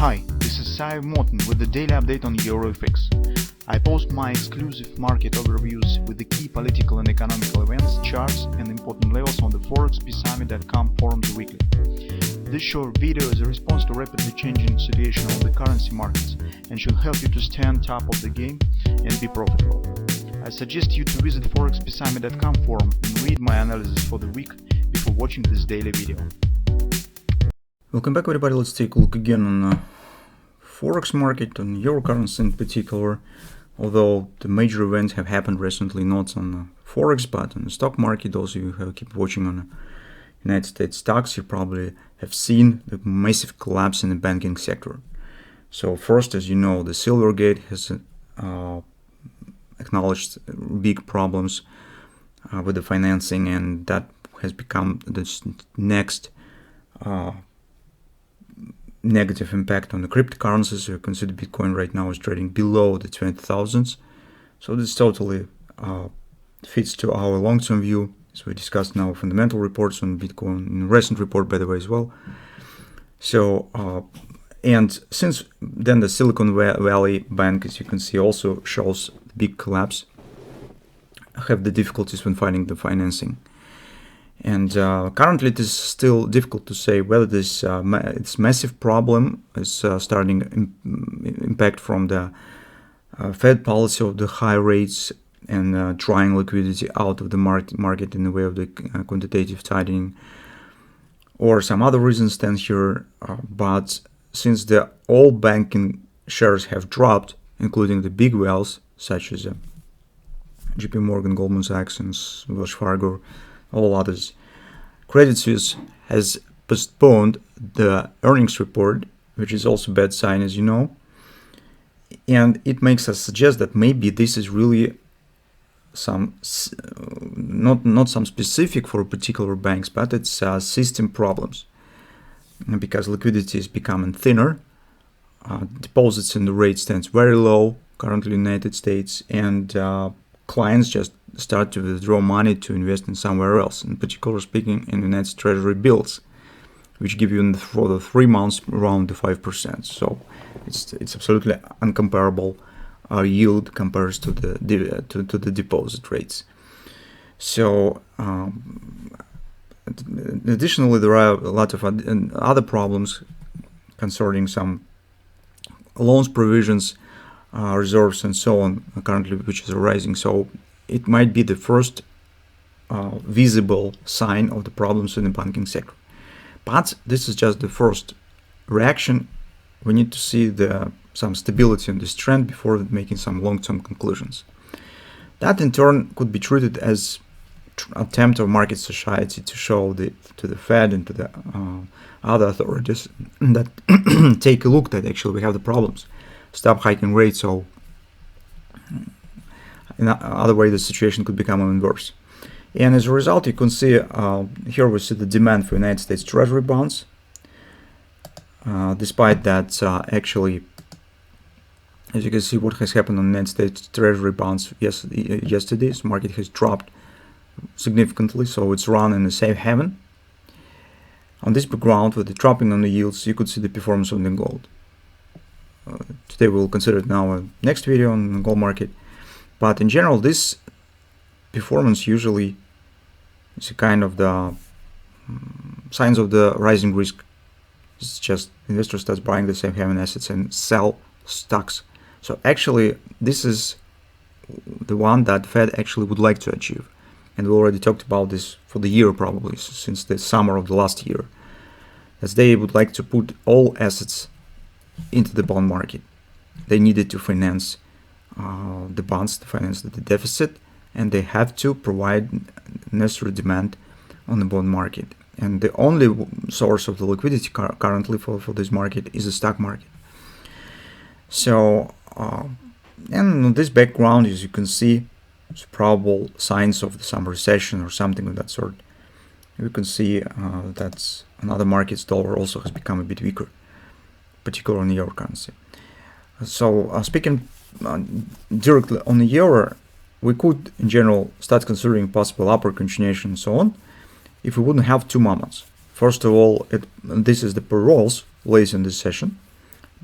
Hi, this is Sive Morten with the daily update on EuroFX. I post my exclusive market overviews with the key political and economical events, charts and important levels on the ForexPeaceArmy.com forums weekly. This short video is a response to rapidly changing situation on the currency markets and should help you to stay on top of the game and be profitable. I suggest you to visit ForexPeaceArmy.com forum and read my analysis for the week before watching this daily video. Welcome back, everybody. Let's take a look again on the Forex market, on euro currency in particular. Although the major events have happened recently, not on the Forex, but on the stock market. Those of you who keep watching on the United States stocks, you probably have seen the massive collapse in the banking sector. So first, as you know, the Silvergate has acknowledged big problems with the financing, and that has become the next negative impact on the cryptocurrencies. So you consider Bitcoin right now is trading below the 20,000s. So this totally fits to our long-term view, as we discussed now fundamental reports on Bitcoin in recent report, by the way, as well. So and since then the Silicon Valley Bank, as you can see, also shows big collapse, have the difficulties when finding the financing. And currently it is still difficult to say whether this it's massive problem is starting impact from the Fed policy of the high rates and drawing liquidity out of the market in the way of the quantitative tightening, or some other reasons stand here. But since all banking shares have dropped, including the big whales such as JP Morgan, Goldman Sachs, and Wells Fargo, all others, Credit Suisse has postponed the earnings report, which is also a bad sign, as you know. And it makes us suggest that maybe this is really some, not some specific for particular banks, but it's system problems. Because liquidity is becoming thinner, deposits in the rate stands very low currently in the United States, and clients just start to withdraw money to invest in somewhere else, in particular speaking in the United Treasury bills, which give you for the 3 months around the 5%. So it's absolutely uncomparable yield compares to the deposit rates. So additionally, there are a lot of other problems concerning some loans provisions, reserves and so on currently, which is arising. So it might be the first visible sign of the problems in the banking sector. But this is just the first reaction. We need to see some stability in this trend before making some long-term conclusions. That in turn could be treated as attempt of market society to show to the Fed and to the other authorities that take a look that actually we have the problems. Stop hiking rates, so in other way the situation could become even worse. And as a result, you can see here we see the demand for United States Treasury bonds. Despite that, actually, as you can see, what has happened on United States Treasury bonds yesterday, the market has dropped significantly, so it's run in a safe haven. On this background, with the dropping on the yields, you could see the performance of the gold. Today we'll consider it now a next video on the gold market. But in general, this performance usually is a kind of the signs of the rising risk. It's just investors start buying the safe haven assets and sell stocks. So actually, this is the one that Fed actually would like to achieve. And we already talked about this for the year, probably since the summer of the last year, as they would like to put all assets into the bond market. They needed to finance the bonds, to finance the deficit, and they have to provide necessary demand on the bond market. And the only source of the liquidity currently for this market is the stock market. So, and on this background, as you can see, it's probable signs of some recession or something of that sort. You can see that in other markets, dollar also has become a bit weaker, particularly on the euro currency. So speaking directly on the euro, we could in general start considering possible upward continuation and so on if we wouldn't have two moments. First of all, this is the paroles later in this session,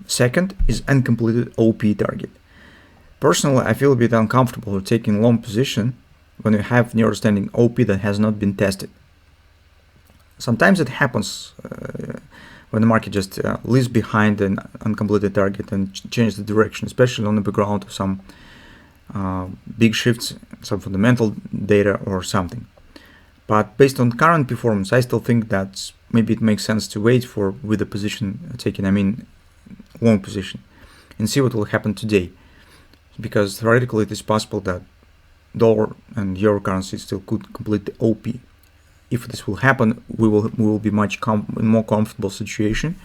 Second is uncompleted OP target. Personally, I feel a bit uncomfortable with taking long position when you have near standing OP that has not been tested. Sometimes it happens when the market just leaves behind an uncompleted target and changes the direction, especially on the background of some big shifts, some fundamental data or something. But based on current performance, I still think that maybe it makes sense to wait for with the position taken, I mean long position, and see what will happen today. Because theoretically it is possible that dollar and euro currency still could complete the OP. If this will happen, we will be much in more comfortable situation,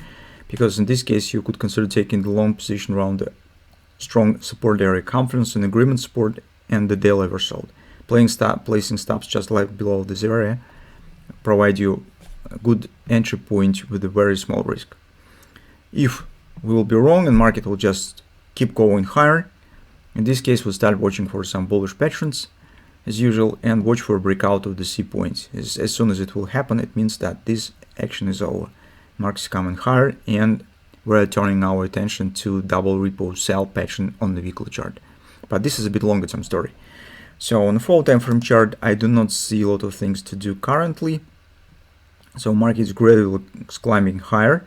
because in this case you could consider taking the long position around the strong support area, confidence and agreement support, and the daily oversold. Placing stops just like below this area provide you a good entry point with a very small risk. If we will be wrong and market will just keep going higher, in this case we'll start watching for some bullish patterns as usual and watch for a breakout of the C points. As soon as it will happen, it means that this action is over. Market is coming higher and we're turning our attention to double repo sell pattern on the weekly chart. But this is a bit longer term story. So on the 4 time frame chart, I do not see a lot of things to do currently. So market is gradually climbing higher.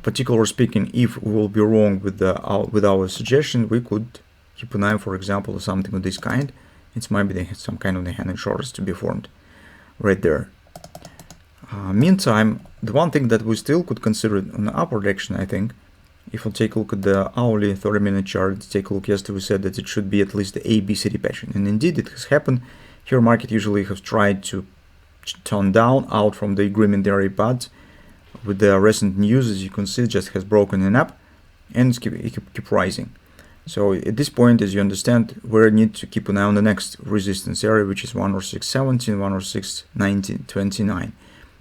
Particularly speaking, if we will be wrong with our suggestion, we could keep an eye, for example, something of this kind. It might be some kind of the hand and shoulders to be formed right there. Meantime, the one thing that we still could consider on the upward action, I think, if we take a look at the hourly 30-minute chart, take a look, yesterday we said that it should be at least the ABCD pattern, and indeed it has happened. Here market usually has tried to turn down out from the agreement area, but with the recent news, as you can see, it just has broken it up and it keep rising. So at this point, as you understand, we need to keep an eye on the next resistance area, which is 106.70 and 106.90.29.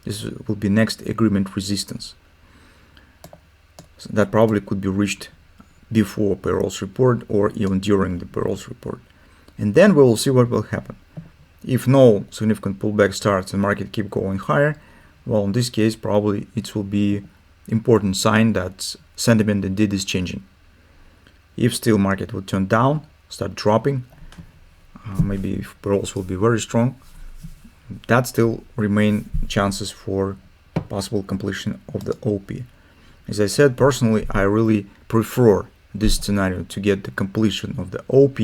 This will be next agreement resistance. So that probably could be reached before payrolls report or even during the payrolls report. And then we will see what will happen. If no significant pullback starts and market keep going higher, well, in this case, probably it will be important sign that sentiment indeed is changing. If still market will turn down, start dropping, maybe if payrolls will be very strong, that still remain chances for possible completion of the OP. As I said, personally, I really prefer this scenario to get the completion of the OP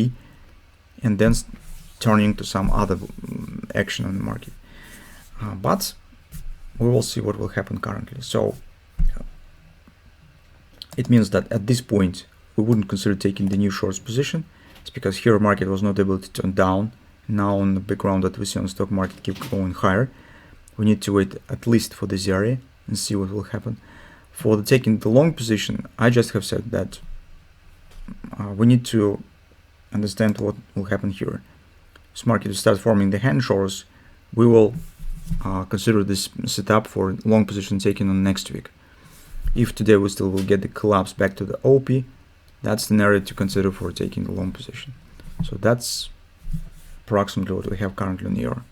and then turning to some other action on the market. But we will see what will happen currently. So it means that at this point we wouldn't consider taking the new shorts position. It's because here market was not able to turn down. Now on the background that we see on the stock market keep going higher, we need to wait at least for this area and see what will happen. For the taking the long position, I just have said that we need to understand what will happen here. This market will start forming the hand shoulders. We will consider this setup for long position taken on next week. If today we still will get the collapse back to the OP, that's the area to consider for taking the long position. So that's approximately what we have currently in the EUR.